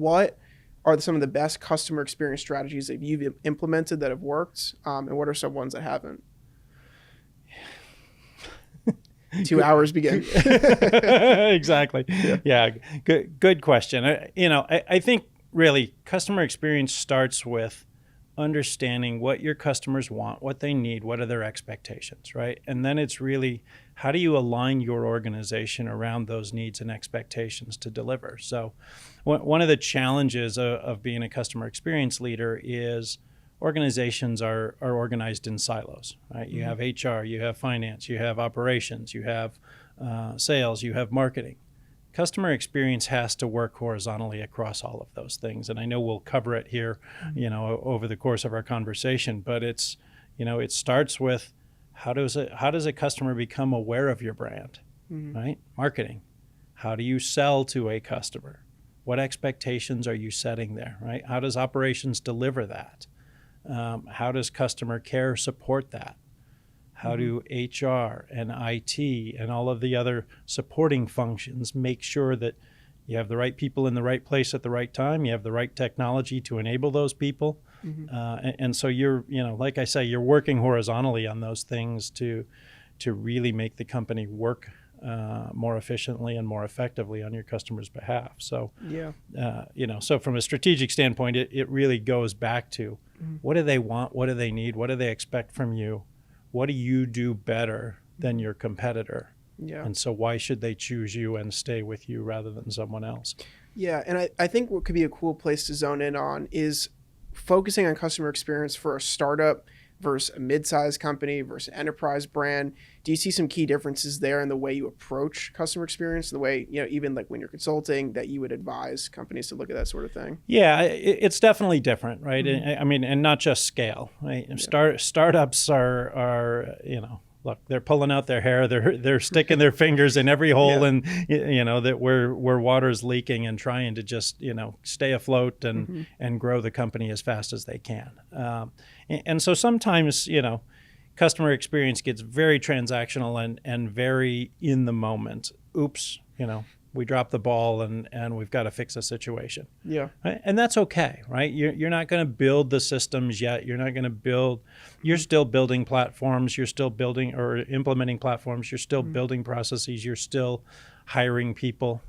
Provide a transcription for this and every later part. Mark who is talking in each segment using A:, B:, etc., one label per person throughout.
A: What are some of the best customer experience strategies that you've implemented that have worked, and what are some ones that haven't? 2 hours begin.
B: Exactly. Yeah. Good question. I think really customer experience starts with understanding what your customers want, what they need, what are their expectations, right? And then it's really, how do you align your organization around those needs and expectations to deliver? So one of the challenges of being a customer experience leader is organizations are organized in silos, right? You have HR, you have finance, you have operations, you have sales, you have marketing. Customer experience has to work horizontally across all of those things. And I know we'll cover it here, over the course of our conversation, but it's, it starts with how does a customer become aware of your brand, right? Marketing. How do you sell to a customer? What expectations are you setting there, right? How does operations deliver that? How does customer care support that? How do HR and IT and all of the other supporting functions make sure that you have the right people in the right place at the right time, you have the right technology to enable those people? And so you're, like I say, you're working horizontally on those things to really make the company work more efficiently and more effectively on your customer's behalf. So, so from a strategic standpoint, it really goes back to what do they want? What do they need? What do they expect from you? What do you do better than your competitor?
A: Yeah.
B: And so why should they choose you and stay with you rather than someone else?
A: Yeah. And I think what could be a cool place to zone in on is focusing on customer experience for a startup versus a mid-sized company versus an enterprise brand. Do you see some key differences there in the way you approach customer experience, the way, even like when you're consulting, that you would advise companies to look at that sort of thing?
B: Yeah, it's definitely different, right? I mean, and not just scale, right? Startups are, look, they're pulling out their hair, they're sticking their fingers in every hole, and that where water's leaking, and trying to just stay afloat and grow the company as fast as they can. And so sometimes customer experience gets very transactional and very in the moment. Oops, we dropped the ball and we've got to fix a situation.
A: Yeah.
B: Right? And that's okay, right? You're not going to build the systems yet. You're still building platforms. You're still building or implementing platforms. You're still building processes. You're still hiring people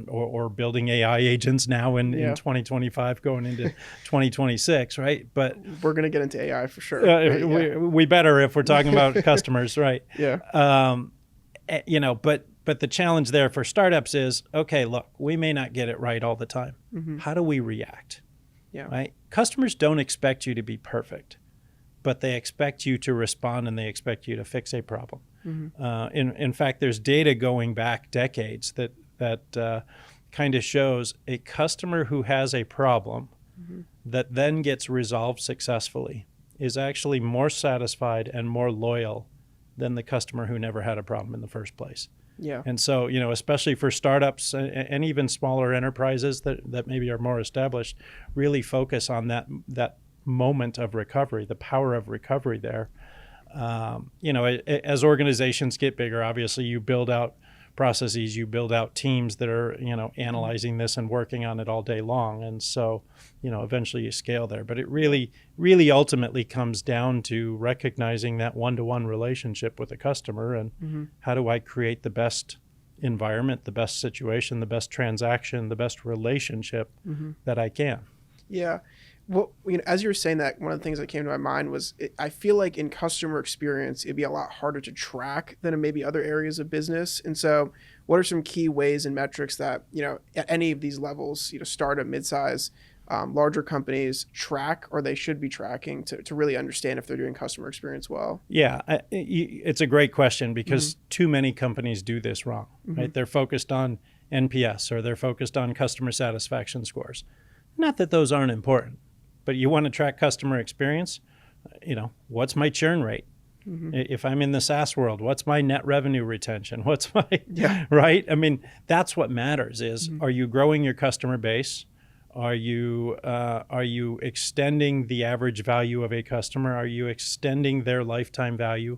B: or building AI agents now in 2025 going into 2026, right? But
A: we're going to get into AI for sure.
B: We better if we're talking about customers, right?
A: Yeah.
B: But the challenge there for startups is, okay, look, we may not get it right all the time. How do we react?
A: Yeah.
B: Right? Customers don't expect you to be perfect, but they expect you to respond and they expect you to fix a problem. In fact, there's data going back decades that kind of shows a customer who has a problem that then gets resolved successfully is actually more satisfied and more loyal than the customer who never had a problem in the first place.
A: Yeah.
B: And so, especially for startups and even smaller enterprises that maybe are more established, really focus on that moment of recovery, the power of recovery there. As organizations get bigger, obviously you build out processes, you build out teams that are, analyzing this and working on it all day long. And so, eventually you scale there. But it really, really ultimately comes down to recognizing that one-to-one relationship with a customer and how do I create the best environment, the best situation, the best transaction, the best relationship that I can.
A: Yeah. Well, as you were saying that, one of the things that came to my mind was I feel like in customer experience, it'd be a lot harder to track than in maybe other areas of business. And so what are some key ways and metrics that, at any of these levels, startup, midsize, larger companies track, or they should be tracking to really understand if they're doing customer experience well?
B: Yeah, it's a great question because too many companies do this wrong, right? They're focused on NPS or they're focused on customer satisfaction scores. Not that those aren't important. But you want to track customer experience, what's my churn rate? If I'm in the SaaS world, what's my net revenue retention? What's my, right? I mean, that's what matters is, are you growing your customer base? Are you extending the average value of a customer? Are you extending their lifetime value?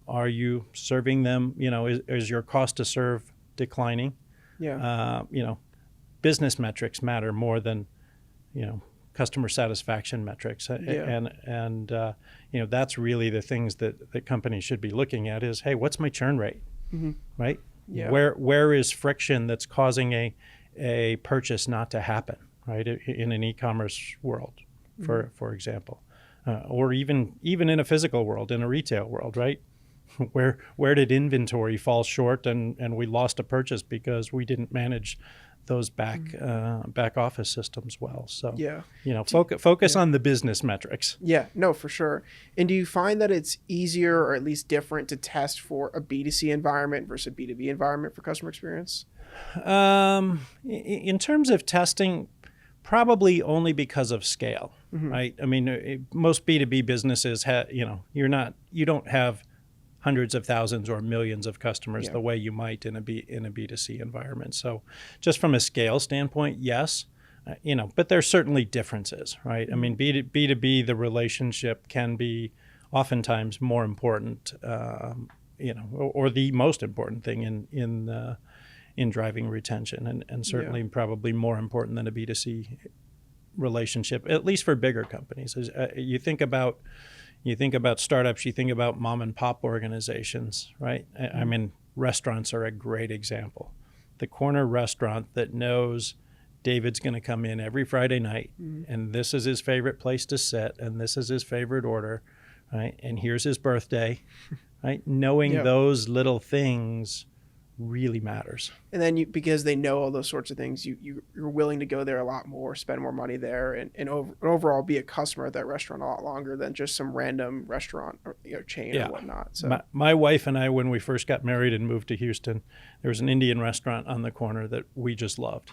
B: Are you serving them, is your cost to serve declining?
A: Yeah.
B: business metrics matter more than, customer satisfaction metrics. And that's really the things that companies should be looking at is, hey, what's my churn rate, right?
A: Yeah.
B: Where is friction that's causing a purchase not to happen, right? In an e-commerce world, for example, or even in a physical world, in a retail world, right? Where did inventory fall short and we lost a purchase because we didn't manage those back office systems well? So focus on the business metrics.
A: Yeah, no, for sure. And do you find that it's easier or at least different to test for a B2C environment versus a B2B environment for customer experience?
B: In terms of testing, probably only because of scale, right? I mean, most B2B businesses you don't have hundreds of thousands or millions of customers the way you might in a B2C environment. So just from a scale standpoint, yes, but there's certainly differences, right? I mean, B2B, the relationship can be oftentimes more important, or the most important thing in driving retention, and certainly probably more important than a B2C relationship, at least for bigger companies. You think about startups, you think about mom and pop organizations, right? I mean, restaurants are a great example. The corner restaurant that knows David's going to come in every Friday night, and this is his favorite place to sit, and this is his favorite order, right? And here's his birthday, right? Knowing those little things really matters.
A: And then because they know all those sorts of things, you're willing to go there a lot more, spend more money there, and overall be a customer at that restaurant a lot longer than just some random restaurant or chain or whatnot. So
B: my wife and I, when we first got married and moved to Houston, there was an Indian restaurant on the corner that we just loved.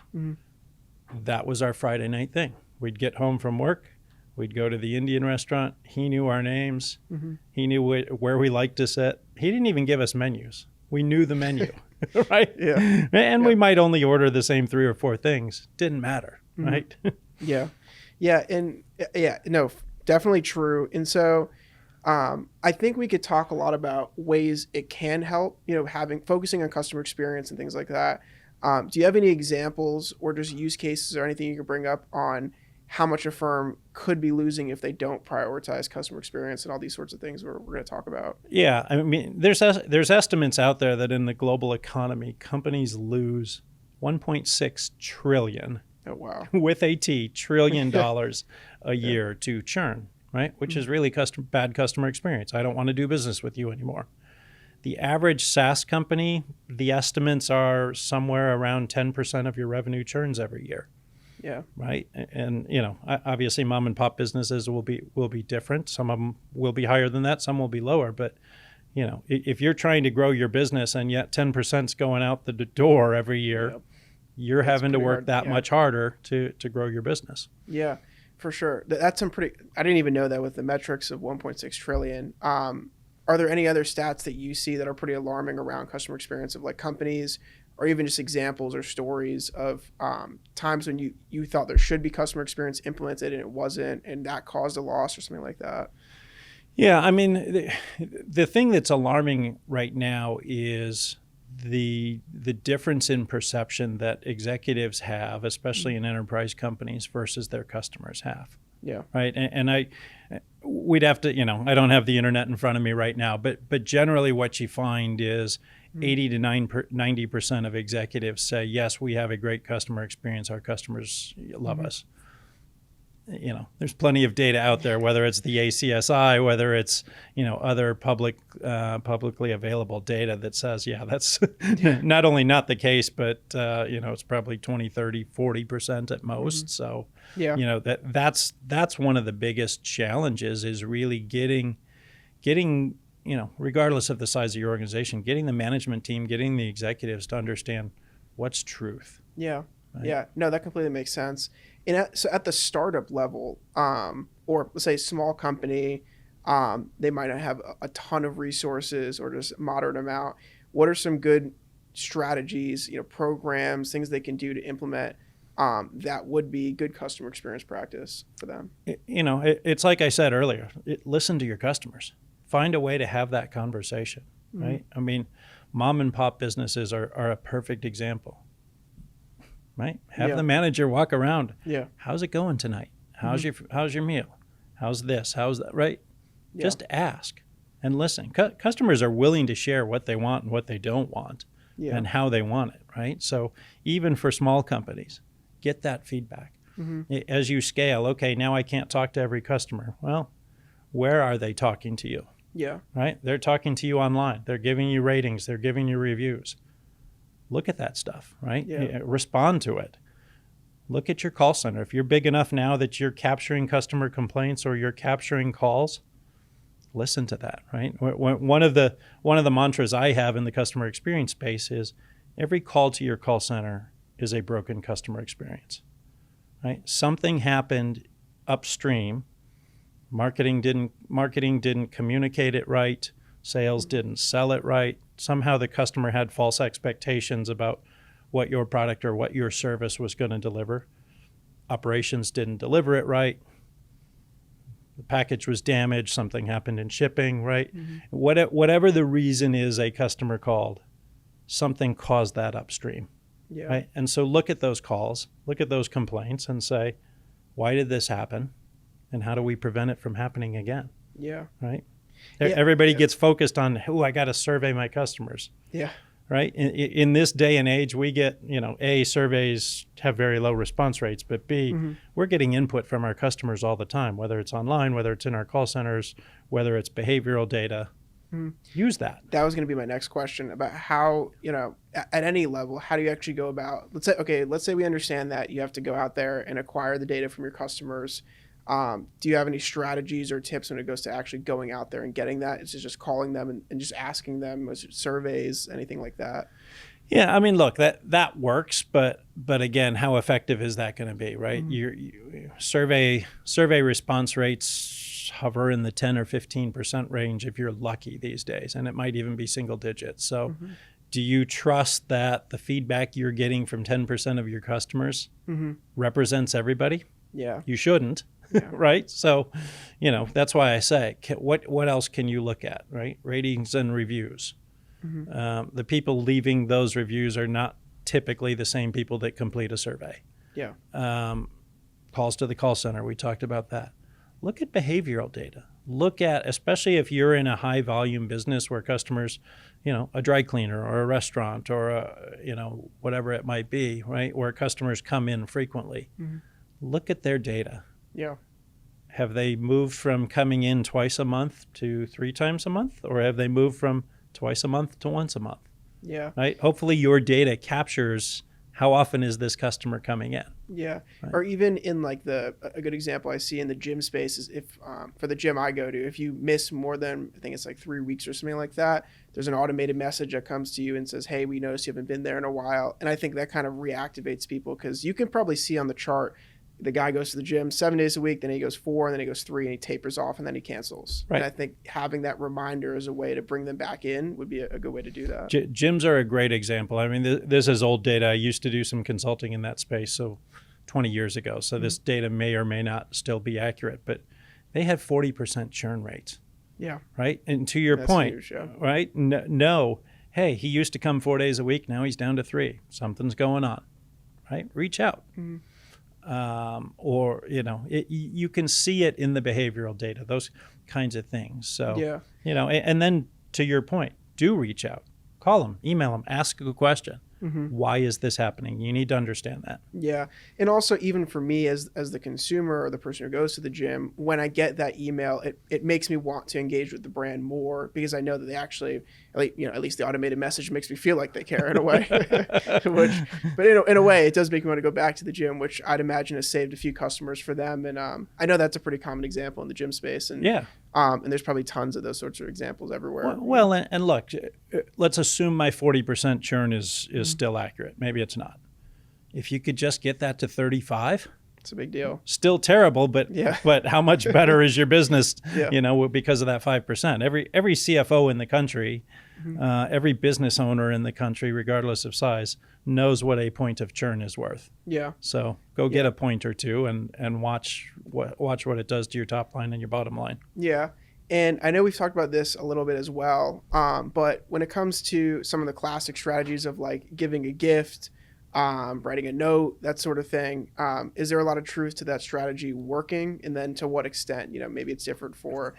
B: That was our Friday night thing. We'd get home from work, we'd go to the Indian restaurant. He knew our names. He knew where we liked to sit. He didn't even give us menus. We knew the menu. Right?
A: Yeah.
B: And we might only order the same 3 or 4 things. Didn't matter, right?
A: Yeah. And no, definitely true. And so I think we could talk a lot about ways it can help, focusing on customer experience and things like that. Do you have any examples or just use cases or anything you could bring up on how much a firm could be losing if they don't prioritize customer experience and all these sorts of things we're going to talk about?
B: Yeah, I mean, there's estimates out there that in the global economy, companies lose $1.6 trillion.
A: Oh, wow.
B: With a T, trillion dollars a year to churn, right? Which is really bad customer experience. I don't want to do business with you anymore. The average SaaS company, the estimates are somewhere around 10% of your revenue churns every year.
A: Yeah.
B: Right. And, obviously mom and pop businesses will be different. Some of them will be higher than that. Some will be lower. But, if you're trying to grow your business and yet 10% is going out the door every year, you're having to work that much harder to grow your business.
A: Yeah, for sure. That's I didn't even know that with the metrics of 1.6 trillion. Are there any other stats that you see that are pretty alarming around customer experience of like companies, or even just examples or stories of times when you thought there should be customer experience implemented and it wasn't, and that caused a loss or something like that?
B: Yeah, I mean, the thing that's alarming right now is the difference in perception that executives have, especially in enterprise companies, versus their customers have.
A: Yeah.
B: Right. And we'd have to, I don't have the internet in front of me right now, but generally what you find is 80 to 90% of executives say, yes, we have a great customer experience. Our customers love us. There's plenty of data out there, whether it's the ACSI, whether it's, other publicly available data that says, that's not only not the case, but, it's probably 20, 30, 40% at most. So, that's one of the biggest challenges is really getting, regardless of the size of your organization, getting the management team, getting the executives to understand what's truth.
A: Yeah. Right? Yeah. No, that completely makes sense. And so at the startup level, or let's say small company, they might not have a ton of resources or just a moderate amount. What are some good strategies, programs, things they can do to implement that would be good customer experience practice for them?
B: It's like I said earlier, listen to your customers. Find a way to have that conversation, right? I mean, mom and pop businesses are a perfect example. right? Have the manager walk around.
A: Yeah.
B: How's it going tonight? How's your meal? How's this? How's that? Right?
A: Yeah.
B: Just ask and listen. Customers are willing to share what they want and what they don't want and how they want it, right? So even for small companies, get that feedback. As you scale, okay, now I can't talk to every customer. Well, where are they talking to you?
A: Yeah.
B: Right? They're talking to you online. They're giving you ratings. They're giving you reviews. Look at that stuff, right?
A: Yeah.
B: Respond to it. Look at your call center. If you're big enough now that you're capturing customer complaints or you're capturing calls, listen to that, right? One of the mantras I have in the customer experience space is every call to your call center is a broken customer experience, right? Something happened upstream. Marketing didn't communicate it right. Sales didn't sell it right. Somehow the customer had false expectations about what your product or what your service was going to deliver. Operations didn't deliver it right. The package was damaged. Something happened in shipping, right? Whatever the reason is a customer called, something caused that upstream, right? And so look at those calls, look at those complaints and say, why did this happen? And how do we prevent it from happening again?
A: Yeah.
B: Right? Everybody gets focused on, I got to survey my customers.
A: Yeah.
B: Right? In this day and age, we get, A, surveys have very low response rates, but B, we're getting input from our customers all the time, whether it's online, whether it's in our call centers, whether it's behavioral data. Use that.
A: That was going to be my next question about how, at any level, how do you actually go about, let's say we understand that you have to go out there and acquire the data from your customers. Do you have any strategies or tips when it goes to actually going out there and getting that? Is it just calling them and just asking them? Was it surveys, anything like that?
B: Yeah, I mean, look, that works, but again, how effective is that going to be, right? Your survey response rates hover in the 10 or 15% range if you're lucky these days, and it might even be single digits. So do you trust that the feedback you're getting from 10% of your customers represents everybody?
A: Yeah.
B: You shouldn't. Right? So, that's why I say, what else can you look at, right? Ratings and reviews. The people leaving those reviews are not typically the same people that complete a survey.
A: Yeah.
B: Calls to the call center, we talked about that. Look at behavioral data. Look at, especially if you're in a high volume business where customers, a dry cleaner or a restaurant or whatever it might be, right? Where customers come in frequently. Look at their data.
A: Yeah.
B: Have they moved from coming in twice a month to 3 times a month? Or have they moved from twice a month to once a month?
A: Yeah.
B: Right? Hopefully your data captures how often is this customer coming in.
A: Yeah.
B: Right?
A: Or even in a good example I see in the gym space is if for the gym I go to, if you miss more than, I think it's 3 weeks or something like that, there's an automated message that comes to you and says, hey, we noticed you haven't been there in a while. And I think that kind of reactivates people because you can probably see on the chart, the guy goes to the gym 7 days a week, then he goes 4, and then he goes 3, and he tapers off, and then he cancels. Right. And I think having that reminder as a way to bring them back in would be a good way to do that.
B: Gyms are a great example. I mean, this is old data. I used to do some consulting in that space, so 20 years ago. So this data may or may not still be accurate, but they had 40% churn rates.
A: Yeah.
B: Right? And to your point,
A: huge, yeah.
B: Right? No, hey, he used to come 4 days a week. Now he's down to 3. Something's going on. Right? Reach out. You can see it in the behavioral data, those kinds of things. So, and then to your point, do reach out, call them, email them, ask a question. Why is this happening? You need to understand that.
A: Yeah. And also even for me as the consumer or the person who goes to the gym, when I get that email, it makes me want to engage with the brand more because I know that they actually, at least the automated message makes me feel like they care in a way. But in a way, it does make me want to go back to the gym, which I'd imagine has saved a few customers for them. And I know that's a pretty common example in the gym space. And and there's probably tons of those sorts of examples everywhere.
B: Well, and look, let's assume my 40% churn is still accurate. Maybe it's not. If you could just get that to 35,
A: it's a big deal.
B: Still terrible, but how much better is your business? Because of that 5%. Every CFO in the country, every business owner in the country, regardless of size, knows what a point of churn is worth. Yeah. So go get a point or two and watch what it does to your top line and your bottom line.
A: Yeah. And I know we've talked about this a little bit as well, but when it comes to some of the classic strategies of giving a gift, writing a note, that sort of thing. Is there a lot of truth to that strategy working? And then to what extent, maybe it's different for,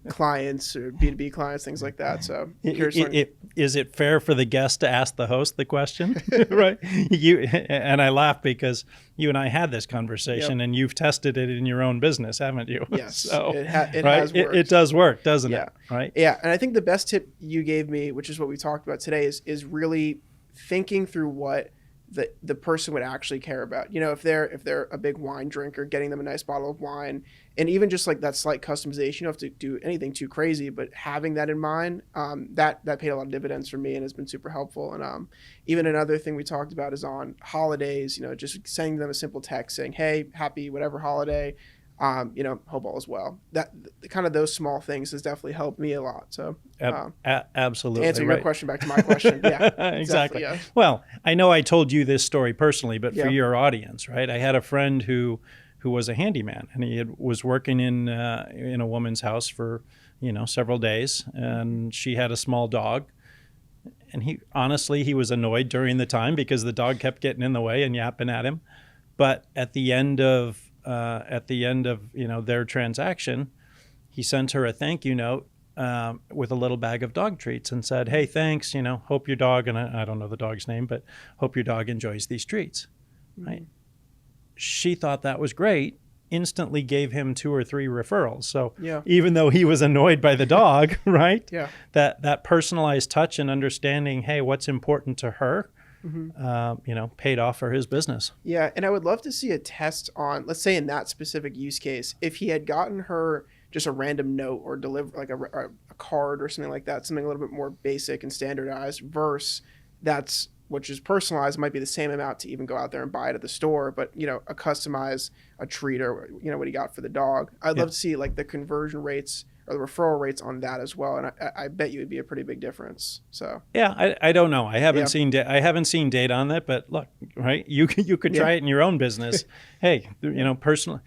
A: clients or B2B clients, things like that. So
B: Is it fair for the guest to ask the host the question? Right. And I laugh because you and I had this conversation, and you've tested it in your own business, haven't you?
A: Yes.
B: So,
A: it has worked.
B: It does work, doesn't it? Right.
A: Yeah. And I think the best tip you gave me, which is what we talked about today, is really thinking through what the person would actually care about. If they're a big wine drinker, getting them a nice bottle of wine, and even just like that slight customization, you don't have to do anything too crazy, but having that in mind, that paid a lot of dividends for me and has been super helpful. And even another thing we talked about is on holidays, just sending them a simple text saying, hey, happy whatever holiday, hope all is well. That kind of those small things has definitely helped me a lot. So
B: absolutely.
A: To answer your question back to my question. Yeah,
B: exactly.
A: Yeah.
B: Well, I know I told you this story personally, but for your audience, right? I had a friend who was a handyman, and he was working in a woman's house for, several days, and she had a small dog. And he was annoyed during the time because the dog kept getting in the way and yapping at him. But at the end of their transaction, he sent her a thank you note with a little bag of dog treats and said, hey, thanks, hope your dog, and I don't know the dog's name, but hope your dog enjoys these treats. Mm-hmm. Right? She thought that was great, instantly gave him 2 or 3 referrals. So even though he was annoyed by the dog, right? Yeah. That personalized touch and understanding, hey, what's important to her, paid off for his business.
A: Yeah. And I would love to see a test on, let's say in that specific use case, if he had gotten her just a random note or deliver like a card or something like that, something a little bit more basic and standardized versus which is personalized, might be the same amount to even go out there and buy it at the store, but a customized a treat or what he got for the dog. I'd love to see like the conversion rates or the referral rates on that as well, and I bet you it'd be a pretty big difference. So
B: I don't know. I haven't seen data on that, but look, right? You could try it in your own business. Hey, personally,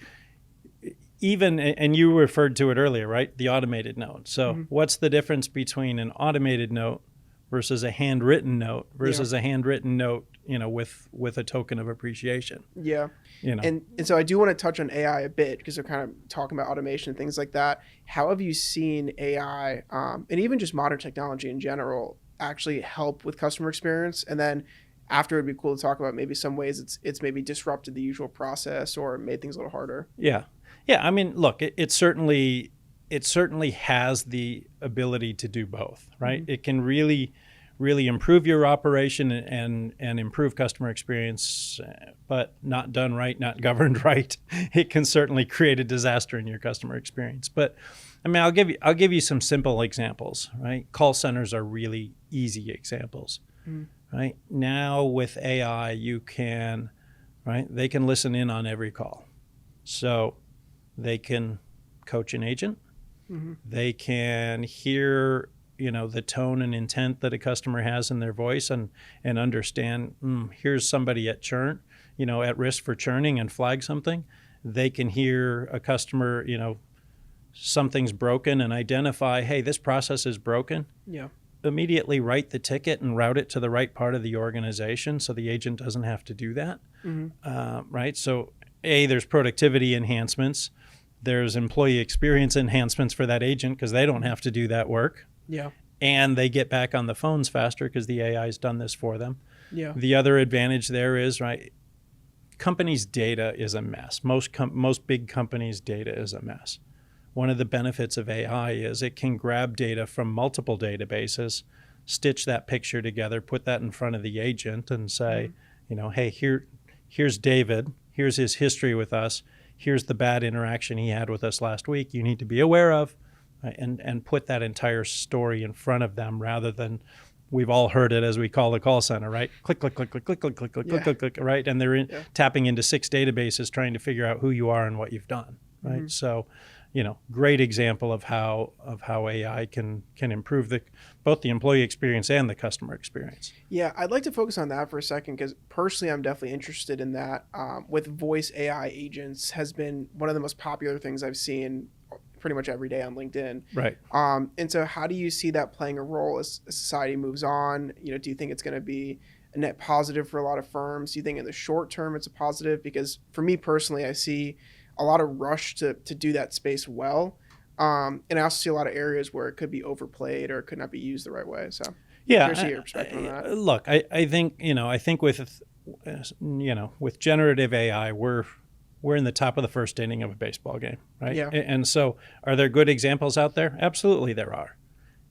B: even, and you referred to it earlier, right? The automated note. So what's the difference between an automated note versus a handwritten note versus a handwritten note, with a token of appreciation?
A: Yeah. And so I do want to touch on AI a bit because they're kind of talking about automation and things like that. How have you seen AI and even just modern technology in general actually help with customer experience? And then after, it'd be cool to talk about maybe some ways it's maybe disrupted the usual process or made things a little harder.
B: Yeah. I mean, look, it certainly has the ability to do both, right? Mm-hmm. It can really improve your operation and improve customer experience, but not done right, not governed right, it can certainly create a disaster in your customer experience. But I mean, I'll give you some simple examples, right? Call centers are really easy examples, right? Now with AI, they can listen in on every call. So they can coach an agent. Mm-hmm. They can hear, the tone and intent that a customer has in their voice and understand, here's somebody at churn, at risk for churning and flag something. They can hear a customer, something's broken and identify, hey, this process is broken. Yeah. Immediately write the ticket and route it to the right part of the organization so the agent doesn't have to do that. Mm-hmm. Right? So there's productivity enhancements. There's employee experience enhancements for that agent because they don't have to do that work. Yeah. And they get back on the phones faster because the AI's done this for them. Yeah. The other advantage there is, right, companies' data is a mess. Most big companies' data is a mess. One of the benefits of AI is it can grab data from multiple databases, stitch that picture together, put that in front of the agent and say, hey, here's David. Here's his history with us. Here's the bad interaction he had with us last week you need to be aware of, right? And put that entire story in front of them rather than, we've all heard it as we call the call center, right? Click, click, click, click, click, click, click, click, click, click, right? And they're tapping into 6 databases trying to figure out who you are and what you've done, right? Mm-hmm. So, great example of how AI can improve both the employee experience and the customer experience.
A: Yeah, I'd like to focus on that for a second because personally, I'm definitely interested in that. With voice AI agents has been one of the most popular things I've seen pretty much every day on LinkedIn. Right. And so how do you see that playing a role as society moves on? Do you think it's going to be a net positive for a lot of firms? Do you think in the short term it's a positive? Because for me personally, I see a lot of rush to do that space well. And I also see a lot of areas where it could be overplayed or it could not be used the right way. So curious to get your perspective on that.
B: Look, I think, with generative AI, we're in the top of the first inning of a baseball game, right?
A: Yeah.
B: And so are there good examples out there? Absolutely there are.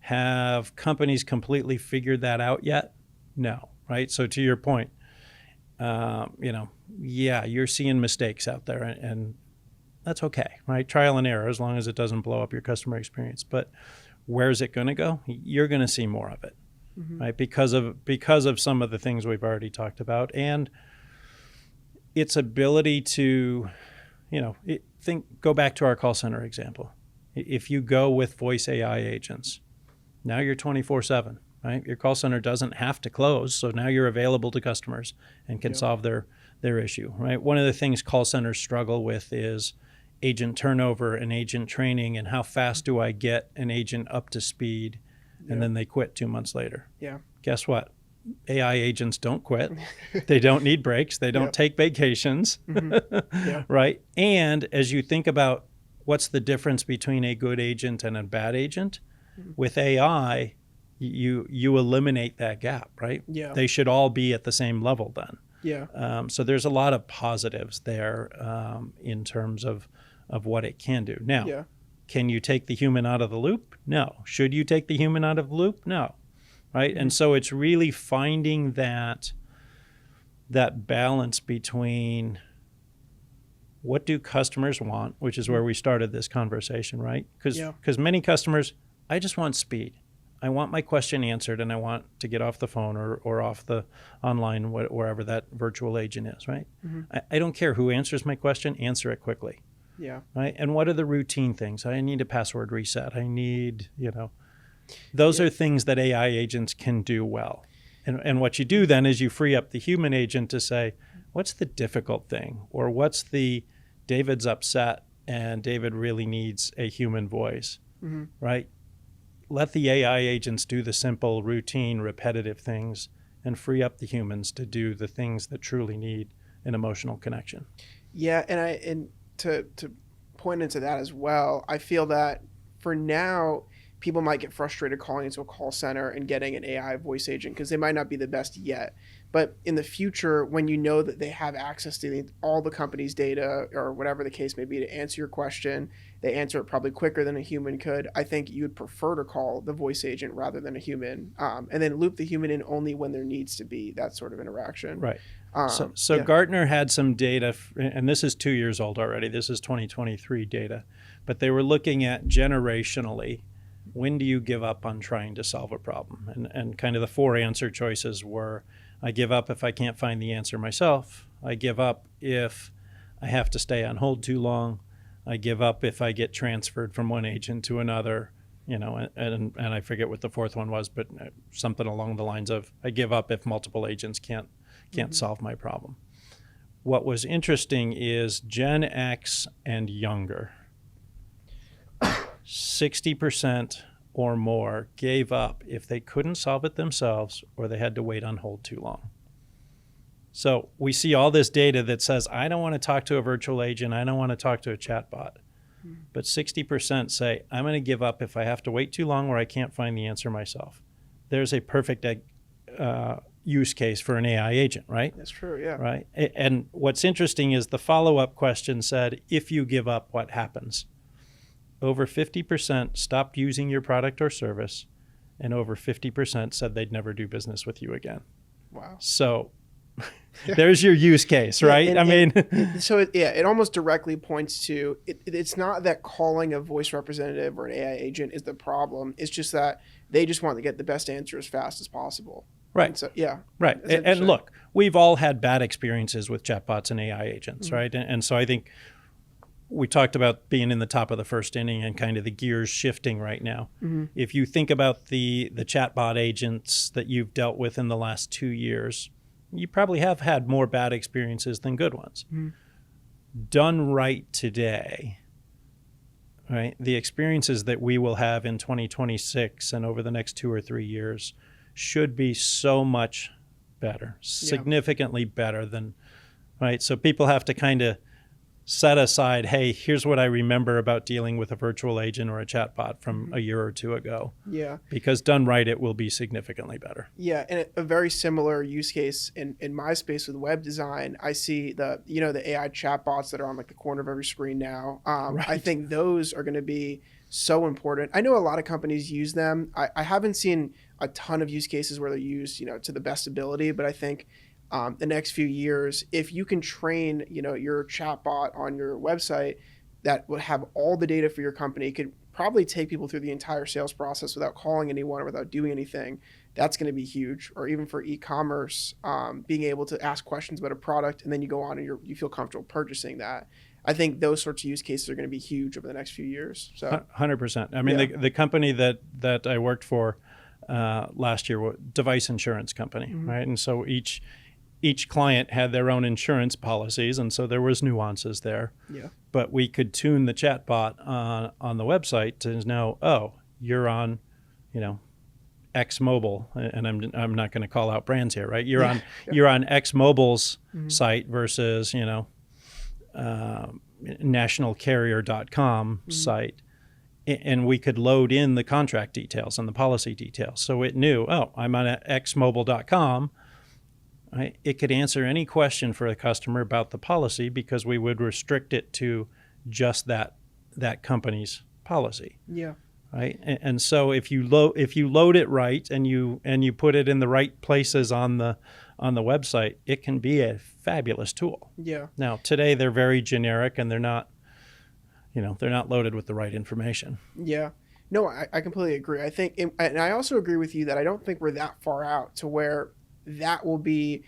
B: Have companies completely figured that out yet? No, right? So to your point, you're seeing mistakes out there, and that's okay, right? Trial and error, as long as it doesn't blow up your customer experience. But where's it going to go? You're going to see more of it, right? Because of some of the things we've already talked about, and its ability to, go back to our call center example. If you go with voice AI agents, now you're 24/7, right? Your call center doesn't have to close, so now you're available to customers and can solve their issue, right? One of the things call centers struggle with is agent turnover and agent training, and how fast do I get an agent up to speed, and then they quit 2 months later.
A: Yeah.
B: Guess what? AI agents don't quit. They don't need breaks. They don't take vacations, right? And as you think about what's the difference between a good agent and a bad agent, with AI, you eliminate that gap, right?
A: Yeah.
B: They should all be at the same level then.
A: Yeah.
B: So there's a lot of positives there in terms of what it can do. Now, can you take the human out of the loop? No. Should you take the human out of the loop? No. Right? And so it's really finding that balance between what do customers want, which is where we started this conversation, right? Because many customers, I just want speed. I want my question answered, and I want to get off the phone or off the online, wherever that virtual agent is, right? I don't care who answers my question, answer it quickly.
A: Yeah.
B: Right? And what are the routine things? I need a password reset. I need, those are things that AI agents can do well. And what you do then is you free up the human agent to say, what's the difficult thing? Or what's the David's upset and David really needs a human voice, right? Let the AI agents do the simple, routine, repetitive things and free up the humans to do the things that truly need an emotional connection.
A: Yeah, and to point into that as well, I feel that for now, people might get frustrated calling into a call center and getting an AI voice agent because they might not be the best yet. But in the future, when you know that they have access to all the company's data or whatever the case may be to answer your question, they answer it probably quicker than a human could. I think you would prefer to call the voice agent rather than a human, and then loop the human in only when there needs to be that sort of interaction.
B: Right. So Gartner had some data, and this is 2 years old already. This is 2023 data. But they were looking at generationally, when do you give up on trying to solve a problem? And kind of the 4 answer choices were, I give up if I can't find the answer myself. I give up if I have to stay on hold too long. I give up if I get transferred from one agent to another, and I forget what the 4th one was, but something along the lines of, I give up if multiple agents can't solve my problem. What was interesting is Gen X and younger, 60% or more gave up if they couldn't solve it themselves or they had to wait on hold too long. So we see all this data that says, I don't want to talk to a virtual agent. I don't want to talk to a chatbot. But 60% say, I'm going to give up if I have to wait too long or I can't find the answer myself. There's a perfect use case for an AI agent, right?
A: That's true, yeah.
B: Right. And what's interesting is the follow-up question said, if you give up, what happens? Over 50% stopped using your product or service, and over 50% said they'd never do business with you again.
A: Wow.
B: So there's your use case, right?
A: It almost directly points to, it's not that calling a voice representative or an AI agent is the problem. It's just that they just want to get the best answer as fast as possible.
B: Right.
A: And so, yeah.
B: Right. And look, we've all had bad experiences with chatbots and AI agents, right? And so I think we talked about being in the top of the first inning and kind of the gears shifting right now. If you think about the chatbot agents that you've dealt with in the last 2 years, you probably have had more bad experiences than good ones. Done right today, right? The experiences that we will have in 2026 and over the next 2 or 3 years should be so much better, significantly better than, right? So people have to kind of set aside, hey, here's what I remember about dealing with a virtual agent or a chatbot from a year or two ago.
A: Yeah.
B: Because done right, it will be significantly better.
A: Yeah, and a very similar use case in my space with web design, I see the AI chatbots that are on like the corner of every screen now.
B: Right.
A: I think those are going to be so important. I know a lot of companies use them. I haven't seen a ton of use cases where they're used, to the best ability, but I think the next few years, if you can train, your chatbot on your website that would have all the data for your company, could probably take people through the entire sales process without calling anyone or without doing anything. That's going to be huge. Or even for e-commerce, being able to ask questions about a product and then you go on and you feel comfortable purchasing that. I think those sorts of use cases are going to be huge over the next few years. So
B: 100%. I mean, the company that I worked for last year, device insurance company, right? And so each client had their own insurance policies, and so there was nuances there.
A: Yeah.
B: But we could tune the chatbot on the website to know, oh, you're on, X Mobile, and I'm not going to call out brands here, right? You're on X Mobile's site versus nationalcarrier.com site, and we could load in the contract details and the policy details, so it knew, oh, I'm on xmobile.com. Right? It could answer any question for a customer about the policy because we would restrict it to just that company's policy.
A: Yeah.
B: Right. And so if you load it right and you put it in the right places on the website, it can be a fabulous tool.
A: Yeah.
B: Now today they're very generic and they're not loaded with the right information.
A: Yeah. No, I completely agree. I think, and I also agree with you that I don't think we're that far out to where that will be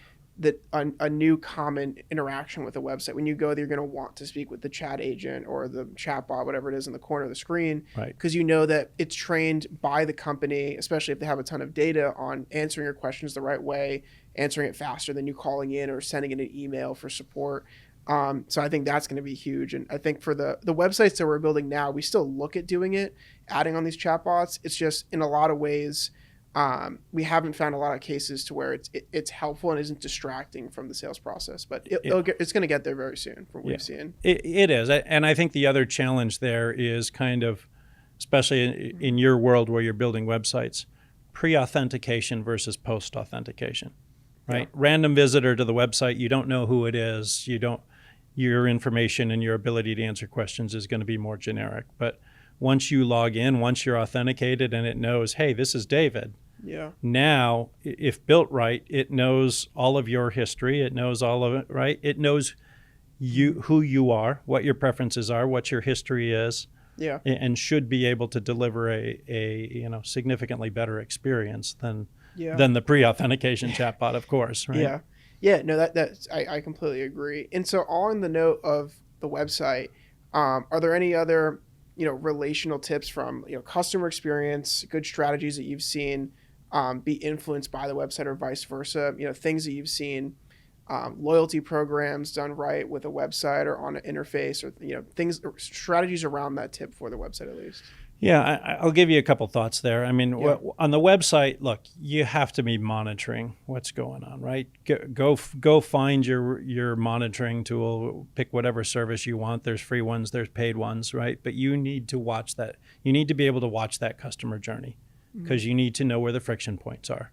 A: a new common interaction with a website. When you go there, you're going to want to speak with the chat agent or the chatbot, whatever it is in the corner of the screen,
B: right?
A: Because you know that it's trained by the company, especially if they have a ton of data on answering your questions the right way, answering it faster than you calling in or sending in an email for support. So I think that's going to be huge. And I think for the websites that we're building now, we still look at doing it, adding on these chatbots. It's just in a lot of ways, we haven't found a lot of cases to where it's helpful and isn't distracting from the sales process, but it's going to get there very soon from what we've seen.
B: It is. And I think the other challenge there is kind of, especially in your world where you're building websites, pre-authentication versus post-authentication, right? Yeah. Random visitor to the website, you don't know who it is. Your information and your ability to answer questions is going to be more generic. But once you log in, once you're authenticated and it knows, hey, this is David.
A: Yeah.
B: Now, if built right, it knows all of your history. It knows all of it, right? It knows who you are, what your preferences are, what your history is.
A: Yeah.
B: And should be able to deliver a significantly better experience than the pre-authentication chatbot, of course, right?
A: Yeah. Yeah. No, that's I completely agree. And so on the note of the website, are there any other relational tips from customer experience, good strategies that you've seen be influenced by the website or vice versa, things that you've seen, loyalty programs done right with a website or on an interface, or things, or strategies around that tip for the website at least?
B: Yeah, I'll give you a couple thoughts there. I mean, on the website, look, you have to be monitoring what's going on, right? Go find your monitoring tool, pick whatever service you want. There's free ones, there's paid ones, right? But you need to watch that. You need to be able to watch that customer journey because you need to know where the friction points are.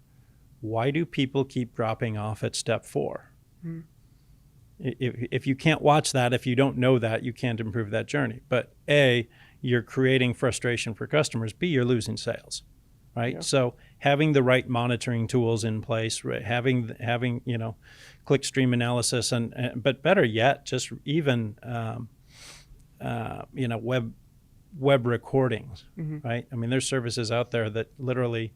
B: Why do people keep dropping off at step 4? If you can't watch that, if you don't know that, you can't improve that journey. But A, you're creating frustration for customers. B, you're losing sales, right? Yeah. So having the right monitoring tools in place, right? having clickstream analysis, but better yet, just even web recordings, right? I mean, there's services out there that literally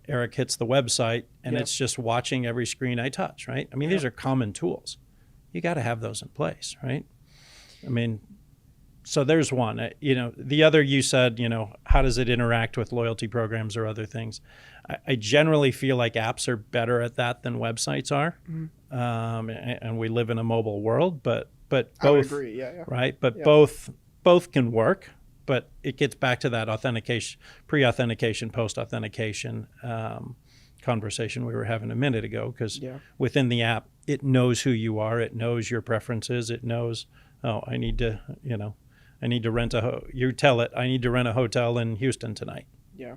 B: Eric hits the website and it's just watching every screen I touch, right? I mean, these are common tools. You got to have those in place, right? I mean, so there's one. The other, you said, how does it interact with loyalty programs or other things? I generally feel like apps are better at that than websites are. And we live in a mobile world, but both,
A: I would agree. Yeah.
B: Right? But both can work. But it gets back to that authentication, pre-authentication, post-authentication conversation we were having a minute ago, because
A: Yeah.
B: within the app, it knows who you are. It knows your preferences. It knows, oh, I need to, I need to rent you tell it, I need to rent a hotel in Houston tonight.
A: Yeah.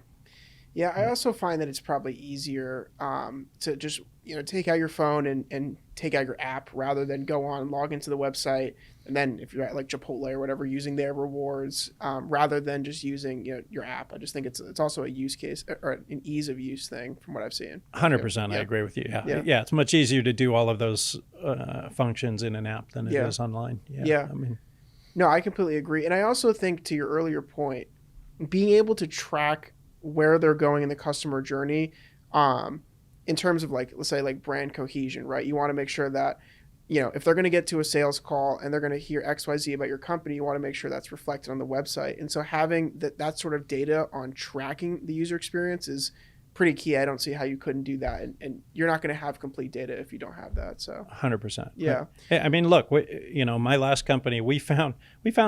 A: Yeah. I also find that it's probably easier to just, take out your phone and take out your app rather than go on and log into the website. And then if you're at like Chipotle or whatever, using their rewards rather than just using your app. I just think it's also a use case or an ease of use thing from what I've seen.
B: 100%. I agree with you. Yeah. It's much easier to do all of those functions in an app than it is online.
A: Yeah. No, I completely agree. And I also think, to your earlier point, being able to track where they're going in the customer journey, in terms of like, let's say like brand cohesion, right? You want to make sure that, if they're going to get to a sales call and they're going to hear XYZ about your company, you want to make sure that's reflected on the website. And so having that sort of data on tracking the user experience is pretty key. I don't see how you couldn't do that. And you're not going to have complete data if you don't have that. So
B: 100%.
A: Yeah.
B: I mean, look, my last company, we found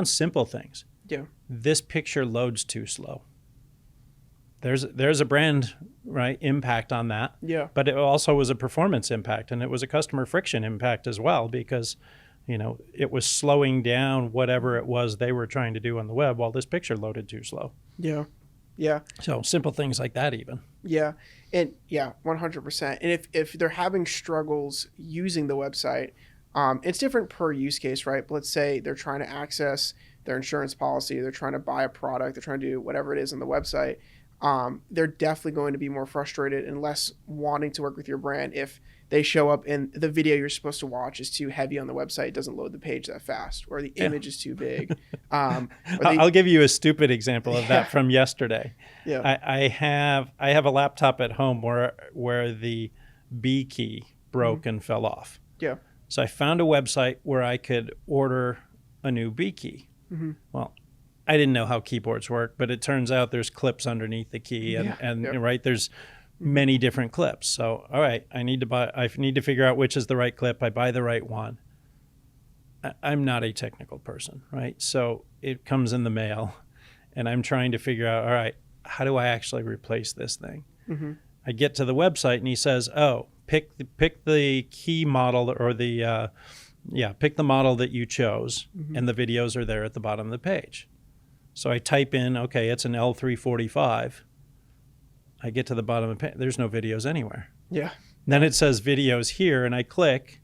B: simple things.
A: Yeah.
B: This picture loads too slow. There's a brand, right, impact on that.
A: Yeah.
B: But it also was a performance impact, and it was a customer friction impact as well, because, it was slowing down whatever it was they were trying to do on the web while this picture loaded too slow.
A: Yeah. Yeah.
B: So simple things like that even.
A: Yeah. And 100%. And if they're having struggles using the website, it's different per use case, right? But let's say they're trying to access their insurance policy, they're trying to buy a product, they're trying to do whatever it is on the website. They're definitely going to be more frustrated and less wanting to work with your brand if they show up and the video you're supposed to watch is too heavy on the website, doesn't load the page that fast, or the image is too big.
B: I'll give you a stupid example of that from yesterday.
A: Yeah.
B: I have a laptop at home where the B key broke and fell off.
A: Yeah.
B: So I found a website where I could order a new B key.
A: Mm-hmm.
B: Well, I didn't know how keyboards work, but it turns out there's clips underneath the key, and right, there's many different clips. So, all right, I need to figure out which is the right clip. I buy the right one. I'm not a technical person, right? So it comes in the mail, and I'm trying to figure out, all right, how do I actually replace this thing?
A: Mm-hmm.
B: I get to the website, and he says, oh, pick the key model, or pick the model that you chose, and the videos are there at the bottom of the page. So I type in, okay, it's an L345. I get to the bottom of the page. There's no videos anywhere.
A: Yeah.
B: Then it says videos here, and I click.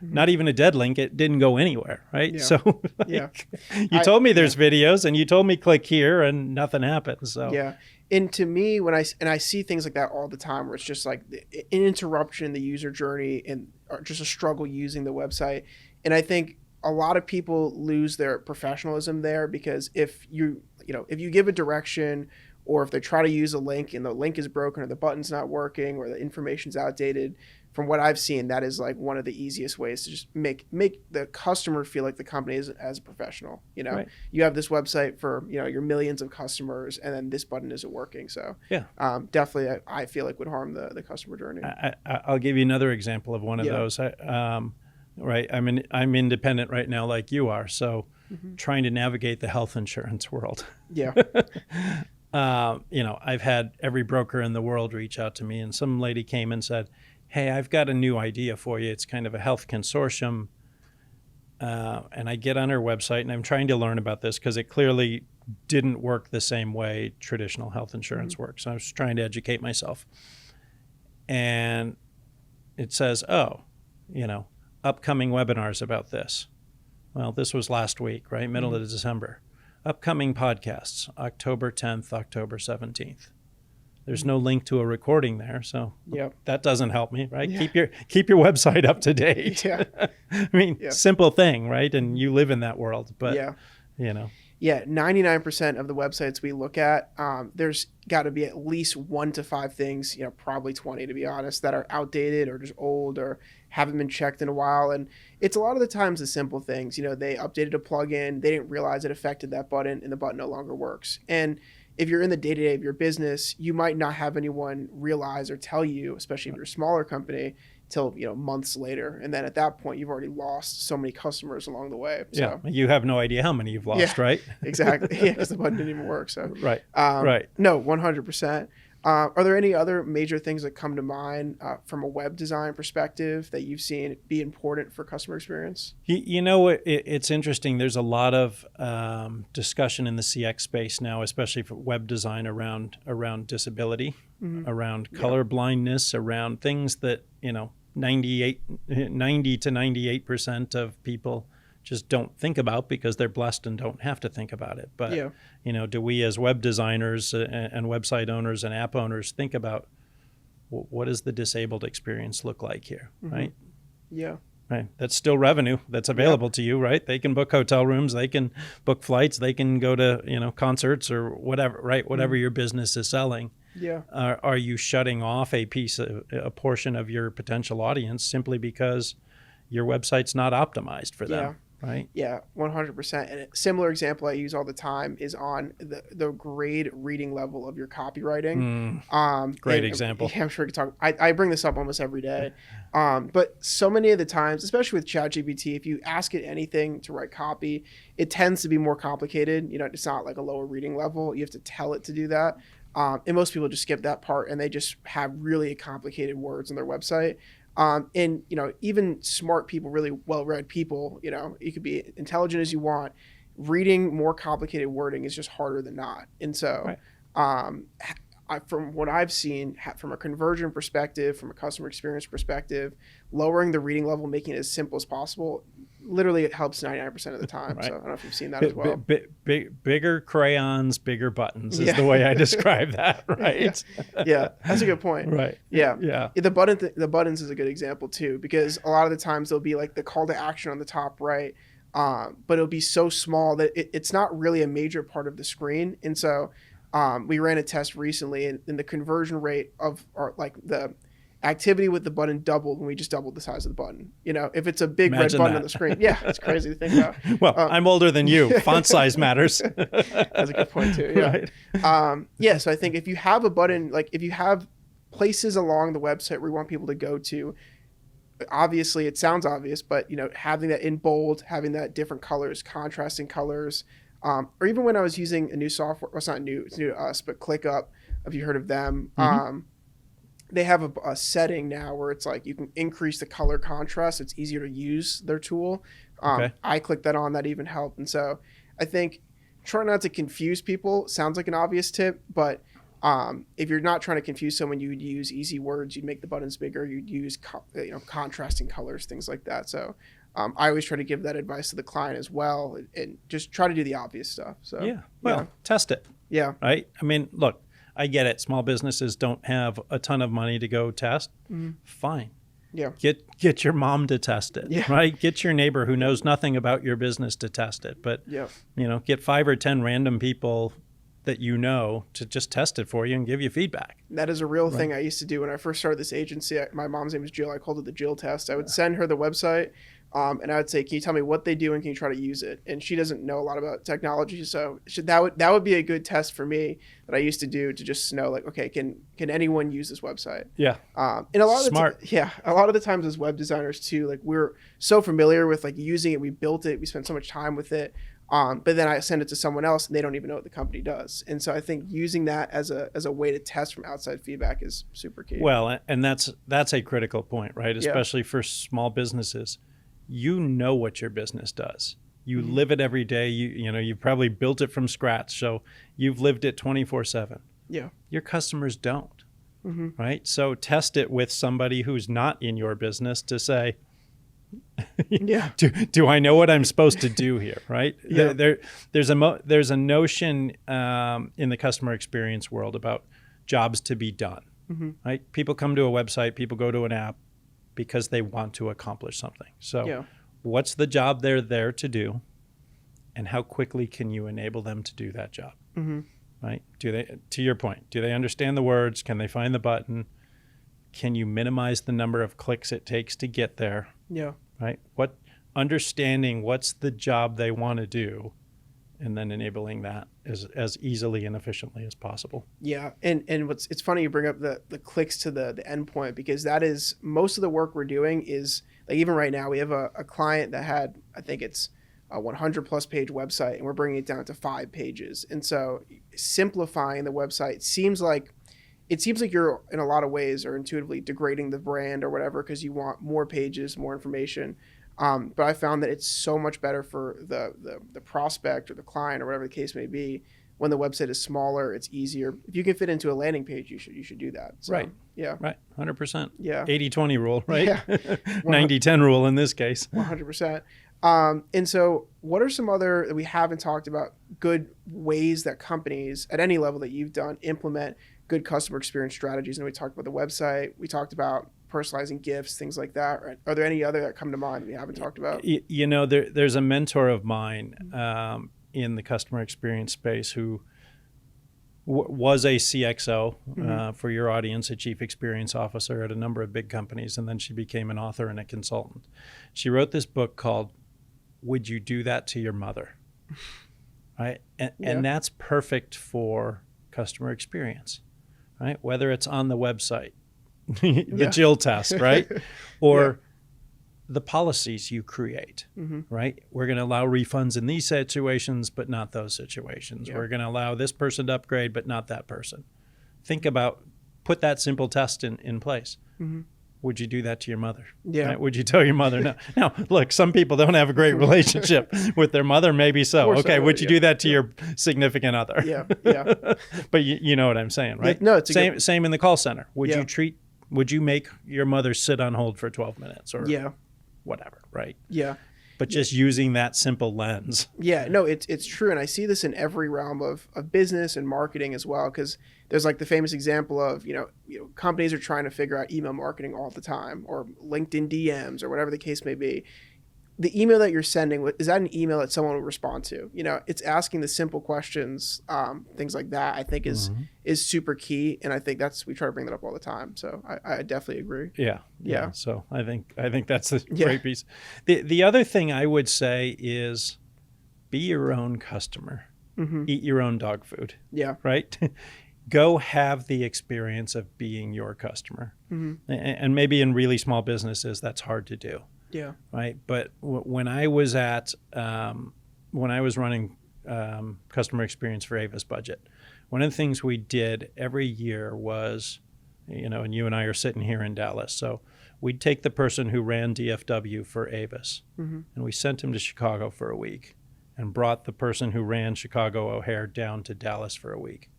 B: Not even a dead link. It didn't go anywhere, right?
A: Yeah.
B: So you told me there's videos, and you told me click here, and nothing happens. So
A: yeah. And to me, when I see things like that all the time, where it's just like an interruption in the user journey and just a struggle using the website, and I think a lot of people lose their professionalism there, because if you give a direction, or if they try to use a link and the link is broken, or the button's not working, or the information's outdated, from what I've seen, that is like one of the easiest ways to just make the customer feel like the company is as a professional.
B: Right.
A: You have this website for your millions of customers, and then this button isn't working. So definitely, I feel like would harm the customer journey.
B: I'll give you another example of one of those. Right. I'm independent right now, like you are. So trying to navigate the health insurance world.
A: Yeah.
B: I've had every broker in the world reach out to me, and some lady came and said, hey, I've got a new idea for you. It's kind of a health consortium. And I get on her website, and I'm trying to learn about this, because it clearly didn't work the same way traditional health insurance works. So I was trying to educate myself. And it says, upcoming webinars about this. Well, this was last week, right? Middle of December. Upcoming podcasts, October 10th, October 17th. There's no link to a recording there, so that doesn't help me, right?
A: Yeah.
B: Keep your website up to date.
A: Yeah.
B: I mean, simple thing, right? And you live in that world, but
A: Yeah, 99% of the websites we look at, there's got to be at least 1 to 5 things, probably 20 to be honest, that are outdated or just old or haven't been checked in a while. And it's a lot of the times the simple things. They updated a plugin, they didn't realize it affected that button, and the button no longer works. And if you're in the day-to-day of your business, you might not have anyone realize or tell you, especially if you're a smaller company, till months later, and then at that point you've already lost so many customers along the way. So,
B: you have no idea how many you've lost, right?
A: Exactly. Yeah, because the button didn't even work. So
B: right.
A: No, 100%. Are there any other major things that come to mind from a web design perspective that you've seen be important for customer experience?
B: You know, it's interesting. There's a lot of discussion in the CX space now, especially for web design around disability, around color blindness, around things that, 90 to 98% of people just don't think about because they're blessed and don't have to think about it. But, do we as web designers and website owners and app owners think about what does the disabled experience look like here, right?
A: Yeah.
B: Right. That's still revenue that's available to you, right? They can book hotel rooms, they can book flights, they can go to, concerts or whatever, right? Whatever your business is selling.
A: Yeah.
B: Are you shutting off a portion of your potential audience simply because your website's not optimized for them? Right?
A: Yeah, 100%. And a similar example I use all the time is on the grade reading level of your copywriting.
B: Great example.
A: Yeah, I'm sure we could talk. I bring this up almost every day. But so many of the times, especially with ChatGPT, if you ask it anything to write copy, it tends to be more complicated. It's not like a lower reading level. You have to tell it to do that. And most people just skip that part and they just have really complicated words on their website. And, even smart people, really well-read people, you could be intelligent as you want. Reading more complicated wording is just harder than not. And so from what I've seen, from a conversion perspective, from a customer experience perspective, lowering the reading level, making it as simple as possible, literally it helps 99% of the time. So I don't know if you've seen that as well.
B: Bigger crayons, bigger buttons is the way I describe that, right?
A: Yeah, that's a good point.
B: Right.
A: Yeah. The buttons is a good example too, because a lot of the times there'll be like the call to action on the top right, but it'll be so small that it's not really a major part of the screen. And so we ran a test recently and the conversion rate of the activity with the button doubled when we just doubled the size of the button. If it's a big red button on the screen. Yeah, it's crazy to think about.
B: Well, I'm older than you. Font size matters.
A: That's a good point too. Yeah. Right. So I think if you have a button, like if you have places along the website where you want people to go to, obviously it sounds obvious, but having that in bold, having that different colors, contrasting colors, or even when I was using a new software, well, it's not new, it's new to us, but ClickUp, have you heard of them? They have a setting now where it's like you can increase the color contrast. It's easier to use their tool. I clicked that on. That even helped. And so I think try not to confuse people sounds like an obvious tip, but if you're not trying to confuse someone, you would use easy words. You'd make the buttons bigger. You'd use contrasting colors, things like that. So I always try to give that advice to the client as well, and just try to do the obvious stuff. So
B: test it.
A: Yeah.
B: Right. I mean, look. I get it. Small businesses don't have a ton of money to go test. Fine.
A: Yeah.
B: Get your mom to test it, right? Get your neighbor who knows nothing about your business to test it. But, get 5 or 10 random people that to just test it for you and give you feedback.
A: That is a real thing I used to do when I first started this agency. My mom's name is Jill. I called it the Jill test. I would send her the website. And I would say, can you tell me what they do and can you try to use it? And she doesn't know a lot about technology. So that would be a good test for me that I used to do to just know, like, okay, can anyone use this website?
B: Yeah.
A: And a lot of a lot of the times as web designers too, like we're so familiar with like using it. We built it. We spent so much time with it. But then I send it to someone else and they don't even know what the company does. And so I think using that as a way to test from outside feedback is super key.
B: Well, and that's a critical point, right? Especially for small businesses. What your business does. You live it every day. You've probably built it from scratch. So you've lived it 24/7.
A: Yeah.
B: Your customers don't, right? So test it with somebody who's not in your business to say, do I know what I'm supposed to do here, right?
A: Yeah.
B: There's a notion in the customer experience world about jobs to be done, right? People come to a website, people go to an app, because they want to accomplish something. So what's the job they're there to do, and how quickly can you enable them to do that job? Right? To your point, do they understand the words? Can they find the button? Can you minimize the number of clicks it takes to get there?
A: Yeah.
B: Right? Understanding what's the job they want to do, and then enabling that as easily and efficiently as possible.
A: Yeah, and it's funny you bring up the clicks to the endpoint, because that is most of the work we're doing is, like, even right now we have a client that had, I think it's a 100 plus page website, and we're bringing it down to 5 pages. And so simplifying the website seems like it seems like you're in a lot of ways are intuitively degrading the brand or whatever because you want more pages, more information. But I found that it's so much better for the prospect or the client or whatever the case may be. When the website is smaller, it's easier. If you can fit into a landing page, you should do that. So,
B: right.
A: Yeah.
B: Right. 100%.
A: Yeah.
B: 80-20 rule, right?
A: Yeah.
B: 90-10 rule in this case.
A: 100%. And so what are some other that we haven't talked about good ways that companies at any level that you've done implement good customer experience strategies? And we talked about the website. We talked about personalizing gifts, things like that. Right? Are there any other that come to mind we haven't talked about?
B: You know, there's a mentor of mine in the customer experience space who was a CXO for your audience, a chief experience officer at a number of big companies, and then she became an author and a consultant. She wrote this book called Would You Do That to Your Mother? Right? And that's perfect for customer experience, right? Whether it's on the website, the Jill test, right? Or the policies you create, right? We're going to allow refunds in these situations, but not those situations. We're going to allow this person to upgrade, but not that person. Think about, put that simple test in place. Would you do that to your mother?
A: Yeah.
B: Right? Would you tell your mother no? Now, look, some people don't have a great relationship with their mother, maybe so. Okay, would you do that to your significant other?
A: Yeah.
B: But you know what I'm saying, right?
A: Yeah, no, it's
B: same in the call center. Would you make your mother sit on hold for 12 minutes or whatever, right?
A: Yeah.
B: But just using that simple lens.
A: Yeah, no, it's true. And I see this in every realm of business and marketing as well, because there's like the famous example of, companies are trying to figure out email marketing all the time or LinkedIn DMs or whatever the case may be. The email that you're sending, is that an email that someone will respond to? It's asking the simple questions, things like that, I think is super key. And I think we try to bring that up all the time. So I definitely agree.
B: Yeah. So I think that's the great piece. The other thing I would say is be your own customer. Eat your own dog food.
A: Yeah.
B: Right? Go have the experience of being your customer. And maybe in really small businesses, that's hard to do.
A: Yeah.
B: Right. But when I was running customer experience for Avis Budget, one of the things we did every year was, and you and I are sitting here in Dallas, so we'd take the person who ran DFW for Avis and we sent him to Chicago for a week and brought the person who ran Chicago O'Hare down to Dallas for a week.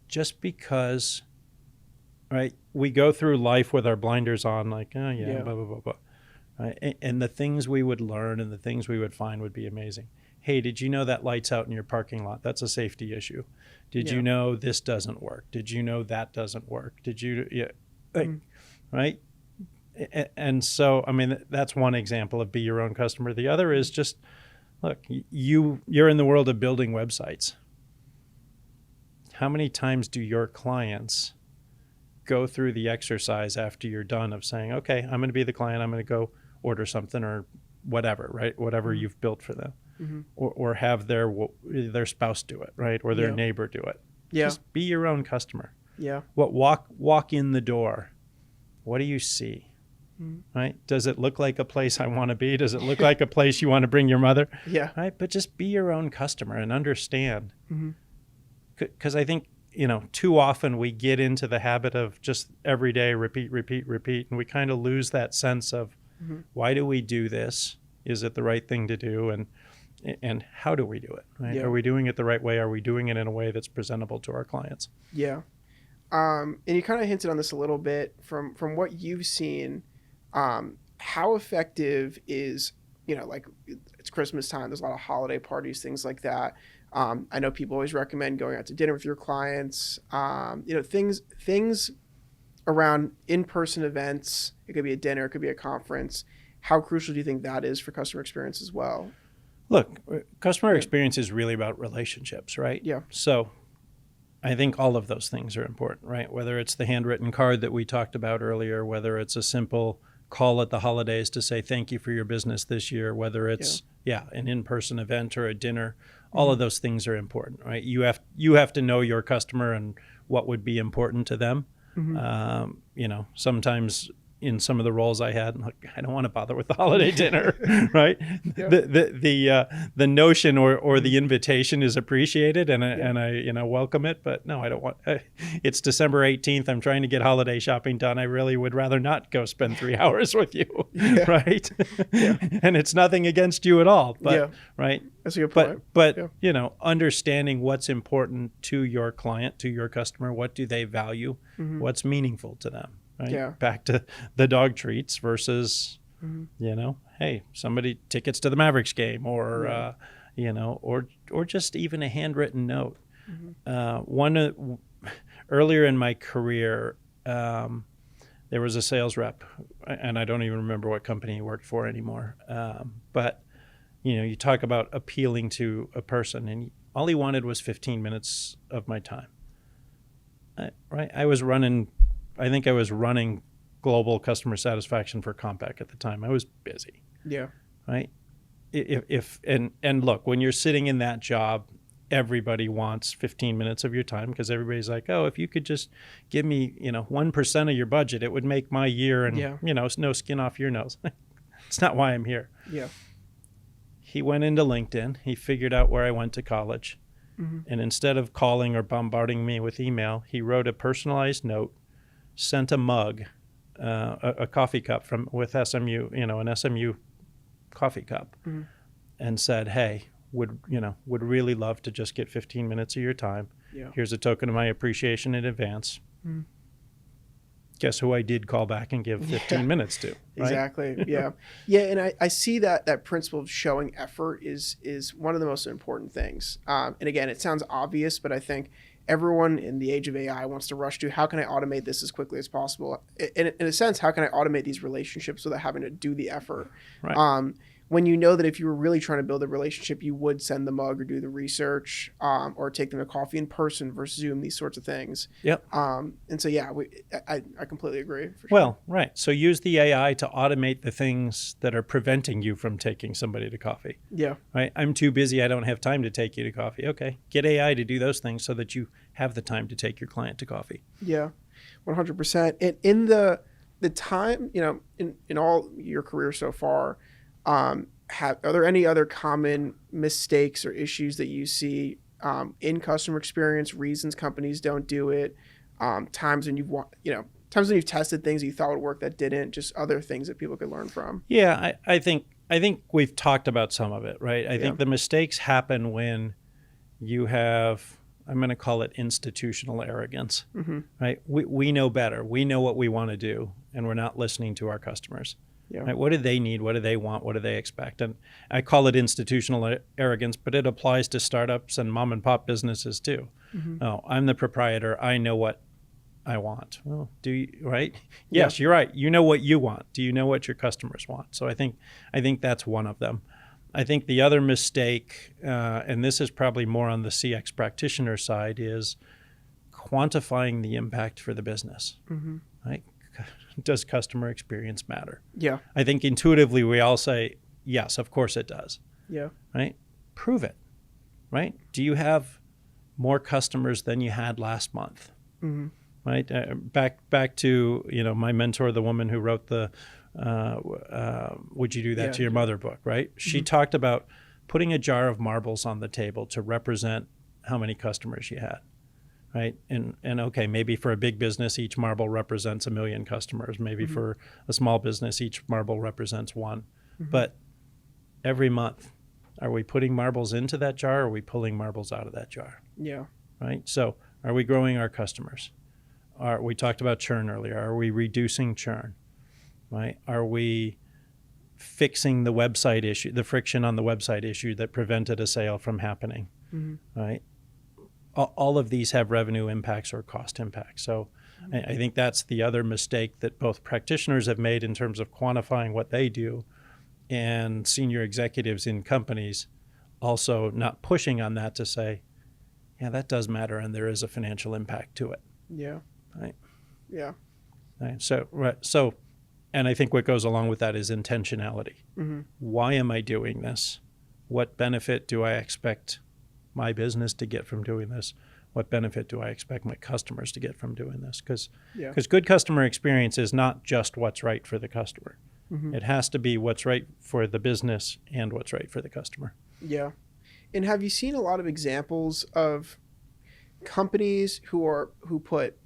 B: Just because, right, we go through life with our blinders on, like, blah, blah, blah, blah. Right? And the things we would learn and the things we would find would be amazing. Hey, did you know that light's out in your parking lot? That's a safety issue. Did you know this doesn't work? Did you know that doesn't work? Did you, right? And so, I mean, that's one example of be your own customer. The other is just, look, you're in the world of building websites. How many times do your clients go through the exercise after you're done of saying, okay, I'm going to be the client, I'm going to go order something or whatever, right? Whatever you've built for them, or have their spouse do it, right? Or their neighbor do it.
A: Yeah.
B: Just be your own customer.
A: Yeah.
B: Walk in the door. What do you see? Right? Does it look like a place I want to be? Does it look like a place you want to bring your mother?
A: Yeah.
B: Right? But just be your own customer and understand. Because I think, too often we get into the habit of just every day repeat, and we kind of lose that sense of why do we do this? Is it the right thing to do? And how do we do it? Right?
A: Yeah.
B: Are we doing it the right way? Are we doing it in a way that's presentable to our clients?
A: Yeah. And you kind of hinted on this a little bit from what you've seen. How effective is, like it's Christmas time, there's a lot of holiday parties, things like that. I know people always recommend going out to dinner with your clients. Things around in-person events. It could be a dinner, it could be a conference. How crucial do you think that is for customer experience as well?
B: Look, customer experience is really about relationships, right?
A: Yeah.
B: So I think all of those things are important, right? Whether it's the handwritten card that we talked about earlier, whether it's a simple call at the holidays to say thank you for your business this year, whether it's an in-person event or a dinner, all of those things are important, right? You have to know your customer and what would be important to them. Sometimes in some of the roles I had, like, I don't want to bother with the holiday dinner, right?
A: Yeah.
B: The notion or the invitation is appreciated, and I welcome it, but no, I don't want. It's December 18th. I'm trying to get holiday shopping done. I really would rather not go spend 3 hours with you, right?
A: Yeah.
B: And it's nothing against you at all, but right.
A: That's a good point.
B: But understanding what's important to your client, to your customer, what do they value, what's meaningful to them. Right?
A: Yeah.
B: Back to the dog treats versus, hey, somebody tickets to the Mavericks game, or or just even a handwritten note. Earlier in my career, there was a sales rep, and I don't even remember what company he worked for anymore. But you talk about appealing to a person, and all he wanted was 15 minutes of my time. Right? I think I was running global customer satisfaction for Compaq at the time. I was busy.
A: Yeah.
B: Right. And look, when you're sitting in that job, everybody wants 15 minutes of your time, because everybody's like, oh, if you could just give me, 1% of your budget, it would make my year, and no skin off your nose. It's not why I'm here.
A: Yeah.
B: He went into LinkedIn. He figured out where I went to college. And instead of calling or bombarding me with email, he wrote a personalized note, sent a mug, a coffee cup with SMU, an SMU coffee cup, and said, hey, would really love to just get 15 minutes of your time. Yeah. Here's a token of my appreciation in advance. Guess who I did call back and give 15 minutes to? Right?
A: Exactly. Yeah. Yeah. And I see that principle of showing effort is one of the most important things. And again, it sounds obvious, but I think everyone in the age of AI wants to rush to, how can I automate this as quickly as possible? In a sense, how can I automate these relationships without having to do the effort? Right. When you know that if you were really trying to build a relationship, you would send the mug or do the research, or take them to coffee in person versus Zoom, these sorts of things. Yep. And so, I completely agree. For sure.
B: Well, right. So use the AI to automate the things that are preventing you from taking somebody to coffee. Yeah. Right. I'm too busy. I don't have time to take you to coffee. Okay. Get AI to do those things so that you have the time to take your client to coffee.
A: Yeah. 100%. And in the time, in all your career so far, are there any other common mistakes or issues that you see in customer experience, reasons companies don't do it, times when you've tested things that you thought would work that didn't, just other things that people could learn from?
B: Yeah, I think we've talked about some of it, right? I think the mistakes happen when you have, I'm going to call it institutional arrogance, right? We know better. We know what we want to do, and we're not listening to our customers. Yeah. Right? What do they need? What do they want? What do they expect? And I call it institutional arrogance, but it applies to startups and mom and pop businesses too. Oh, I'm the proprietor. I know what I want. Well, do you, right? Yes, you're right. You know what you want. Do you know what your customers want? So I think that's one of them. I think the other mistake, and this is probably more on the CX practitioner side, is quantifying the impact for the business. Right? Does customer experience matter? Yeah. I think intuitively we all say, yes, of course it does. Yeah. Right? Prove it. Right? Do you have more customers than you had last month? Right? Back to, my mentor, the woman who wrote the Would You Do That to Your Mother book, right? She talked about putting a jar of marbles on the table to represent how many customers you had. Right. And okay, maybe for a big business, each marble represents 1 million customers. Maybe for a small business, each marble represents 1. But every month, are we putting marbles into that jar, or are we pulling marbles out of that jar? Yeah. Right. So are we growing our customers? We talked about churn earlier. Are we reducing churn? Right. Are we fixing the website issue, the friction on the website issue that prevented a sale from happening? Right. All of these have revenue impacts or cost impacts. So I think that's the other mistake that both practitioners have made in terms of quantifying what they do, and senior executives in companies also not pushing on that to say, yeah, that does matter, and there is a financial impact to it. Yeah. Right. Yeah. Right. So, and I think what goes along with that is intentionality. Why am I doing this? What benefit do I expect my business to get from doing this? what benefit do I expect my customers to get from doing this? Because
A: Yeah.
B: good customer experience is not just what's right for the customer.
A: Mm-hmm.
B: It has to be what's right for the business and what's right for the customer.
A: Yeah. And have you seen a lot of examples of companies who put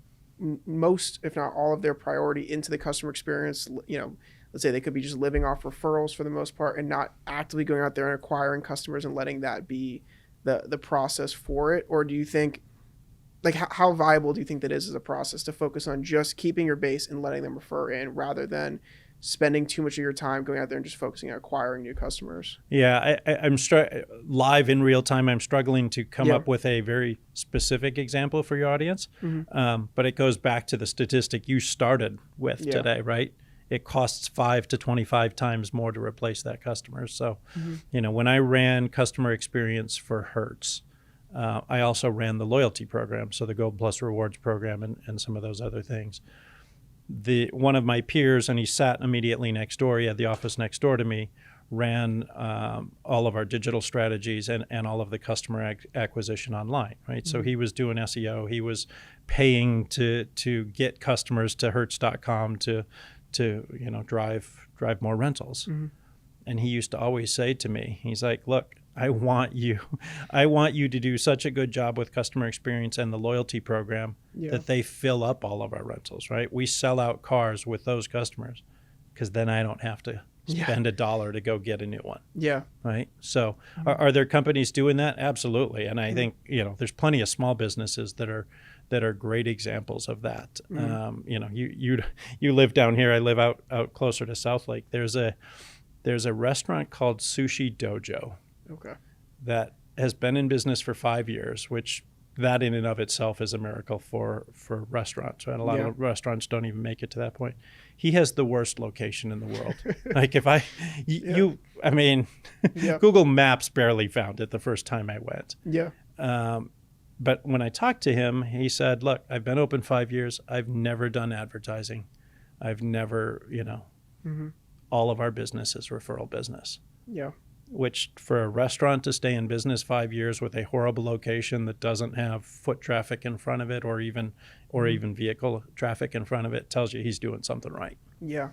A: most, if not all, of their priority into the customer experience? You know, let's say they could be just living off referrals for the most part and not actively going out there and acquiring customers and letting that be the process for it. Or do you think, like, how viable do you think that is as a process to focus on just keeping your base and letting them refer in rather than spending too much of your time going out there and just focusing on acquiring new customers?
B: Yeah, I'm live in real time. I'm struggling to come up with a very specific example for your audience, but it goes back to the statistic you started with today, right? It costs 5 to 25 times more to replace that customer. So, you know, when I ran customer experience for Hertz, I also ran the loyalty program, so the Gold Plus Rewards program and some of those other things. One of my peers, and he sat immediately next door, he had the office next door to me, ran all of our digital strategies and all of the customer acquisition online, right? So he was doing SEO, he was paying to get customers to Hertz.com to you know, drive more rentals. And he used to always say to me, he's like, look, I want you to do such a good job with customer experience and the loyalty program that they fill up all of our rentals, right? We sell out cars with those customers because then I don't have to spend $1 to go get a new one. Yeah. Right. So are there companies doing that? Absolutely. And I think, you know, there's plenty of small businesses that are great examples of that. You know, you live down here. I live out closer to South Lake. There's a restaurant called Sushi Dojo. Okay. That has been in business for 5 years, which that in and of itself is a miracle for restaurants. Right? A lot of restaurants don't even make it to that point. He has the worst location in the world. Like if I mean, Google Maps barely found it the first time I went. Yeah. But when I talked to him, he said, look, I've been open 5 years. I've never done advertising. I've never, you know, all of our business is referral business. Yeah. Which for a restaurant to stay in business 5 years with a horrible location that doesn't have foot traffic in front of it or even vehicle traffic in front of it tells you he's doing something right. Yeah.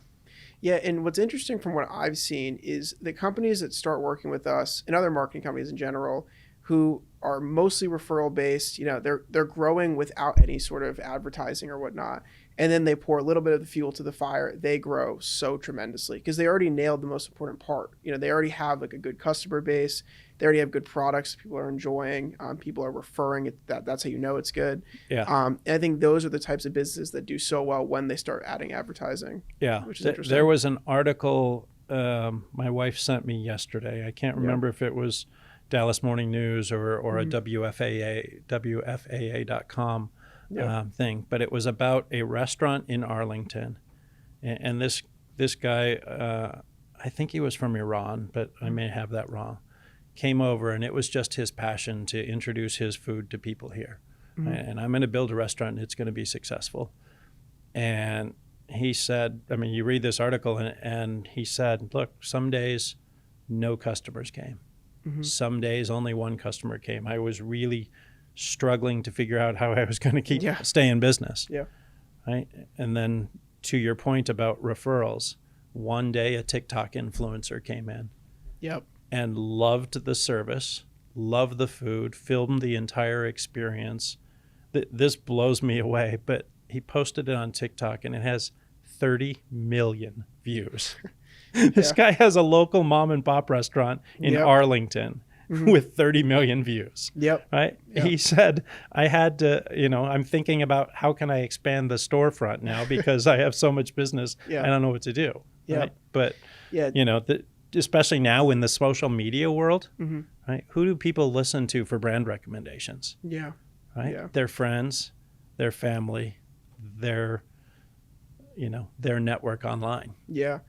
B: Yeah. And what's interesting from what I've seen is the companies that start working with us and other marketing companies in general who are mostly referral based, you know, they're growing without any sort of advertising or whatnot. And then they pour a little bit of the fuel to the fire. They grow so tremendously because they already nailed the most important part. You know, they already have like a good customer base. They already have good products people are enjoying. People are referring it. That's how you know it's good. Yeah. And I think those are the types of businesses that do so well when they start adding advertising. Yeah. Which is interesting. There was an article my wife sent me yesterday. I can't remember if it was Dallas Morning News or a WFAA.com thing, but it was about a restaurant in Arlington, and this guy, I think he was from Iran, but I may have that wrong, came over, and it was just his passion to introduce his food to people here. And I'm going to build a restaurant, and it's going to be successful. And he said, I mean, you read this article, and he said, look, some days no customers came. Some days only one customer came. I was really struggling to figure out how I was going to stay in business. Yeah. Right. And then to your point about referrals, one day a TikTok influencer came in. Yep. And loved the service, loved the food, filmed the entire experience. This blows me away, but he posted it on TikTok and it has 30 million views. This guy has a local mom and pop restaurant in Arlington with 30 million views. Yep. Right. Yep. He said, I had to, you know, I'm thinking about how can I expand the storefront now because I have so much business. I don't know what to do. Yeah. Right? But, you know, especially now in the social media world, right? Who do people listen to for brand recommendations? Yeah. Right. Yeah. Their friends, their family, their network online. Yeah.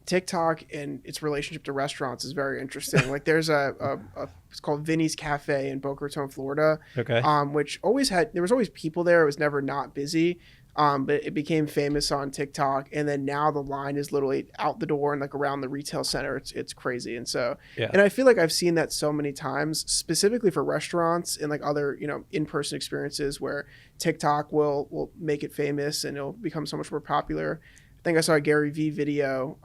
B: TikTok and its relationship to restaurants is very interesting. Like there's it's called Vinny's Cafe in Boca Raton, Florida. Okay. Which there was always people there. It was never not busy.
A: But it became famous on TikTok, and then now the line is literally out the door and like around the retail center. It's crazy. And so, and I feel like I've seen that so many times, specifically for restaurants and like other, you know, in-person experiences where TikTok will make it famous and it'll become so much more popular. I think I saw a Gary Vee video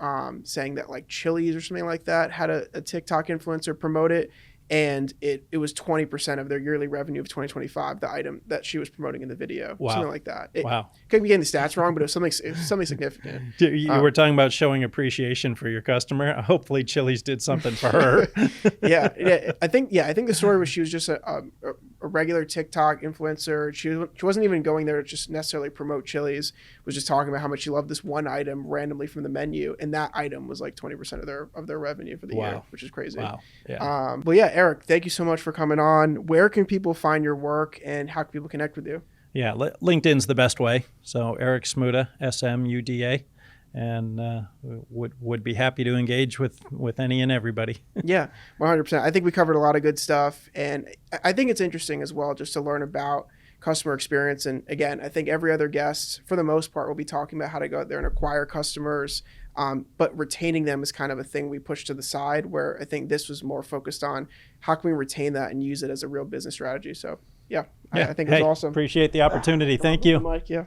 A: saying that like Chili's or something like that had a TikTok influencer promote it, and it was 20% of their yearly revenue of 2025, the item that she was promoting in the video.
B: Wow.
A: Something like that.
B: Wow.
A: Could be getting the stats wrong, but it was something significant.
B: You were talking about showing appreciation for your customer. Hopefully Chili's did something for her.
A: Yeah. I think the story was she was just a regular TikTok influencer. She wasn't even going there to just necessarily promote Chili's, was just talking about how much she loved this one item randomly from the menu. And that item was like 20% of their revenue for the year, which is crazy.
B: Wow. Yeah.
A: But yeah, Eric, thank you so much for coming on. Where can people find your work and how can people connect with you?
B: Yeah, LinkedIn's the best way. So Eric Smuda, SMUDA, and would be happy to engage with any and everybody.
A: Yeah, 100%. I think we covered a lot of good stuff, and I think it's interesting as well just to learn about customer experience. And again, I think every other guest, for the most part, will be talking about how to go out there and acquire customers. But retaining them is kind of a thing we push to the side, where I think this was more focused on how can we retain that and use it as a real business strategy. So yeah, I think it was awesome.
B: Appreciate the opportunity. Thank you.
A: Mike, yeah.